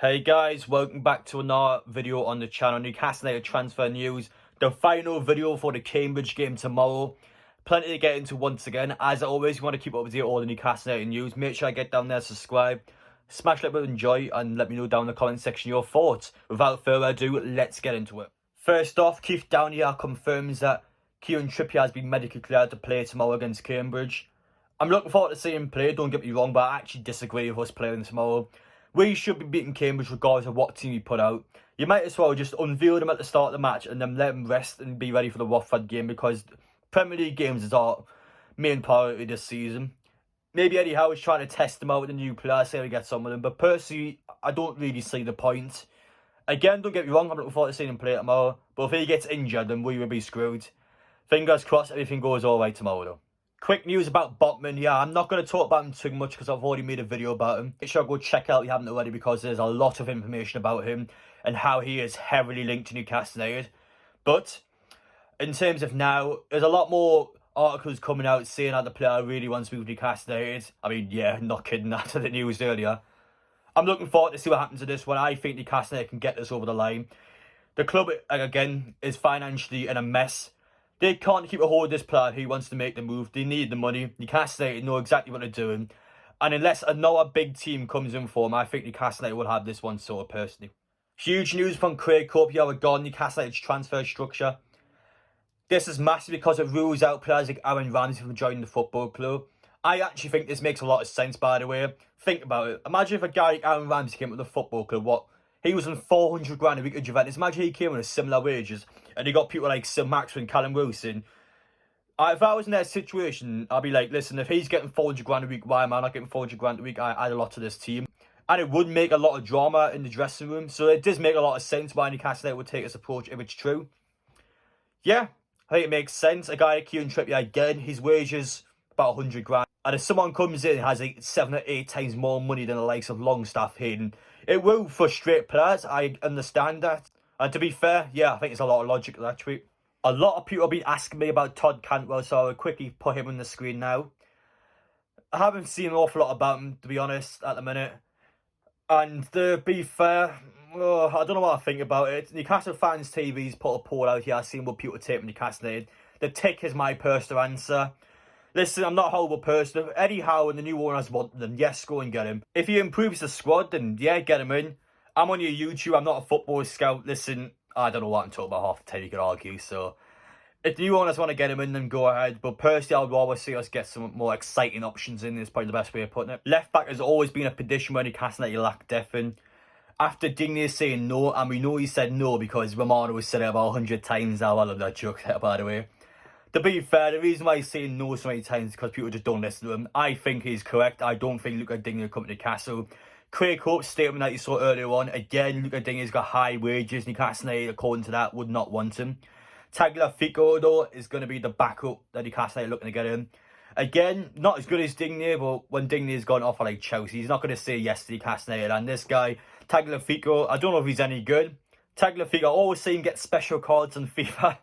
Hey guys, welcome back to another video on the channel. Newcastle United transfer news. The final video for the Cambridge game tomorrow. Plenty to get into once again. As always, you want to keep up with all the Newcastle United news. Make sure I get down there, subscribe, smash that button, enjoy, and let me know down in the comment section your thoughts. Without further ado, let's get into it. First off, Keith down here confirms that Kieran Trippier has been medically cleared to play tomorrow against Cambridge. I'm looking forward to seeing him play, don't get me wrong, but I actually disagree with us playing tomorrow. We should be beating Cambridge regardless of what team we put out. You might as well just unveil them at the start of the match and then let them rest and be ready for the Watford game, because Premier League games is our main priority this season. Maybe Eddie Howe is trying to test them out with the new players, see how he gets on with them, but personally, I don't really see the point. Again, don't get me wrong, I'm looking forward to seeing him play tomorrow, but if he gets injured, then we will be screwed. Fingers crossed everything goes alright tomorrow though. Quick news about Botman. Yeah, I'm not going to talk about him too much because I've already made a video about him. Make sure go check out if you haven't already, because there's a lot of information about him and how he is heavily linked to Newcastle United. But in terms of now, there's a lot more articles coming out saying that the player really wants to move to Newcastle United. I mean, yeah, not kidding, after the news earlier. I'm looking forward to see what happens to this one. I think Newcastle United can get this over the line. The club, again, is financially in a mess. They can't keep a hold of this player who wants to make the move. They need the money. Newcastle United know exactly what they're doing. And unless another big team comes in for them, I think Newcastle United will have this one sorted personally. Huge news from Craig Cope here regarding Newcastle United's transfer structure. This is massive because it rules out players like Aaron Ramsey from joining the football club. I actually think this makes a lot of sense, by the way. Think about it. Imagine if a guy like Aaron Ramsey came to the football club, he was on 400 grand a week at Juventus. Imagine he came on a similar wages and he got people like Sir Maxwell and Callum Wilson. If I was in that situation, I'd be like, listen, if he's getting 400 grand a week, why am I not getting 400 grand a week? I add a lot to this team. And it would make a lot of drama in the dressing room. So it does make a lot of sense why Newcastle United would take this approach if it's true. Yeah, I think it makes sense. A guy like Kieran Trippier, again, his wages about 100 grand. And if someone comes in and has like 7 or 8 times more money than the likes of Longstaff, Hayden, it will frustrate players. I understand that. And to be fair, yeah, I think there's a lot of logic to that tweet. A lot of people have been asking me about Todd Cantwell, so I'll quickly put him on the screen now. I haven't seen an awful lot about him, to be honest, at the minute. And to be fair, I don't know what I think about it. Newcastle Fans TV's put a poll out here, seeing what people take from Newcastle United. The tick is my personal answer. Listen, I'm not a horrible person. If Eddie Howe and the new owners want them, yes, go and get him. If he improves the squad, then yeah, get him in. I'm on your YouTube, I'm not a football scout. Listen, I don't know what I'm talking about half the time, you could argue. So, if the new owners want to get him in, then go ahead. But personally, I'd rather see us get some more exciting options in. Is probably the best way of putting it. Left back has always been a position where Newcastle United lack depth in. After Digne saying no, and we know he said no because Romano has said it about 100 times now. I love that joke there, by the way. To be fair, the reason why he's saying no so many times is because people just don't listen to him. I think he's correct. I don't think Luca Digne will come to Newcastle. Craig Hope's statement that you saw earlier on, again, Luca Digne's got high wages. Newcastle United, according to that, would not want him. Tagliafico, though, is going to be the backup that Newcastle United looking to get in. Again, not as good as Digne, but when Digne's gone off like Chelsea, he's not going to say yes to Newcastle United. And this guy, Tagliafico, I don't know if he's any good. Tagliafico, I always see him get special cards on FIFA.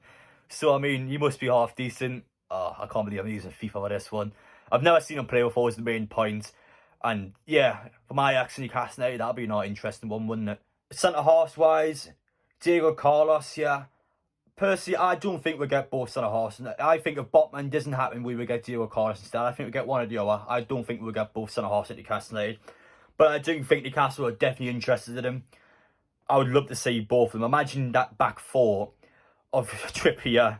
So, I mean, he must be half decent. Oh, I can't believe I'm using FIFA for this one. I've never seen him play before, is the main point. And, yeah, for my accent, Newcastle United, that'd be an interesting one, wouldn't it? Centre-halves-wise, Diego Carlos, yeah. Personally, I don't think we'll get both centre-halves. I think if Botman doesn't happen, we will get Diego Carlos instead. I think we'll get one or the other. I don't think we'll get both centre-halves at Newcastle United. But I do think Newcastle are definitely interested in him. I would love to see both of them. Imagine that back four of Trippier,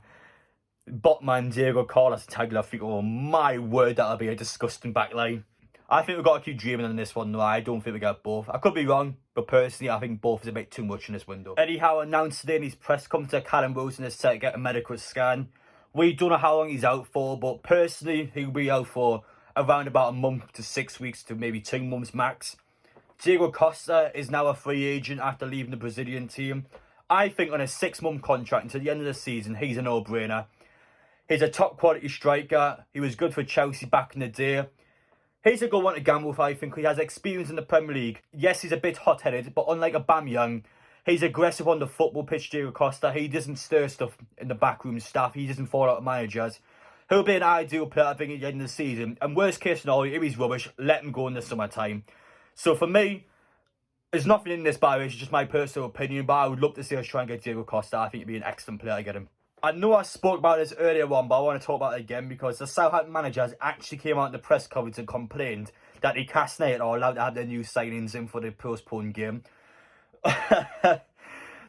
Botman, Diego Carlos, and Tagliafico. Oh my word, that'll be a disgusting backline. I think we've got to keep dreaming on this one, though. I don't think we get both. I could be wrong, but personally, I think both is a bit too much in this window. Eddie Howe announced today in his press conference that Callum Wilson is set to get a medical scan. We don't know how long he's out for, but personally, he'll be out for around about a month to 6 weeks to maybe 2 months max. Diego Costa is now a free agent after leaving the Brazilian team. I think on a 6-month contract until the end of the season, he's a no-brainer. He's a top-quality striker. He was good for Chelsea back in the day. He's a good one to gamble with, I think. He has experience in the Premier League. Yes, he's a bit hot-headed, but unlike Aubameyang, he's aggressive on the football pitch, Diego Costa. He doesn't stir stuff in the backroom staff. He doesn't fall out of managers. He'll be an ideal player, I think, at the end of the season. And worst case scenario, if he's rubbish, let him go in the summertime. So for me, There's nothing in this, by the way, it's just my personal opinion, but I would love to see us try and get Diego Costa. I think it'd be an excellent player to get him. I know I spoke about this earlier on, but I want to talk about it again because the Southampton manager has actually came out in the press conference and complained that Newcastle United are allowed to have their new signings in for the postponed game.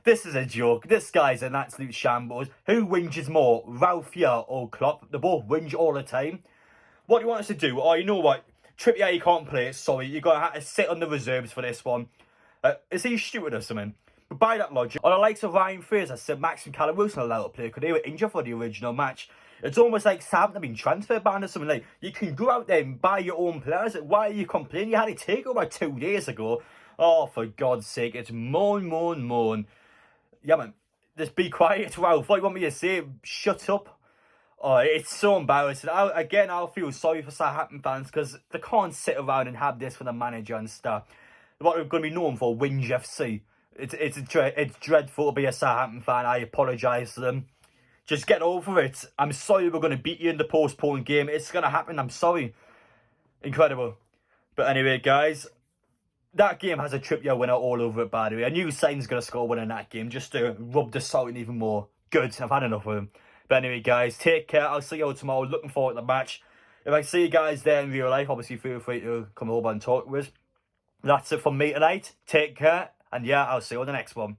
This is a joke. This guy's an absolute shambles. Who whinges more, Ralphia or Klopp? They both whinge all the time. What do you want us to do? Oh, you know what? Trippier, you can't play. Sorry, you're going to have to sit on the reserves for this one. Is he stupid or something? But by that logic, on the likes of Ryan Fraser said Max and Callum Wilson are allowed to play because they were injured for the original match. It's almost like Southampton have been transfer banned or something. Like, you can go out there and buy your own players. Why are you complaining? You had a takeover 2 days ago. Oh, for God's sake, it's moan, moan, moan. Yeah, man, just be quiet, Ralph. What do you want me to say? Shut up. Oh, it's so embarrassing. I'll feel sorry for Southampton fans because they can't sit around and have this for the manager and stuff. What we're going to be known for, Winge FC. It's dreadful to be a Southampton fan. I apologise to them. Just get over it. I'm sorry we're going to beat you in the postponed game. It's going to happen. I'm sorry. Incredible. But anyway, guys, that game has a Trippier winner all over it, by the way. I knew Sain's going to score one in that game just to rub the salt in even more. Good. I've had enough of him. But anyway, guys, take care. I'll see you all tomorrow. Looking forward to the match. If I see you guys there in real life, obviously feel free to come over and talk with us. That's it from me tonight. Take care. And yeah, I'll see you on the next one.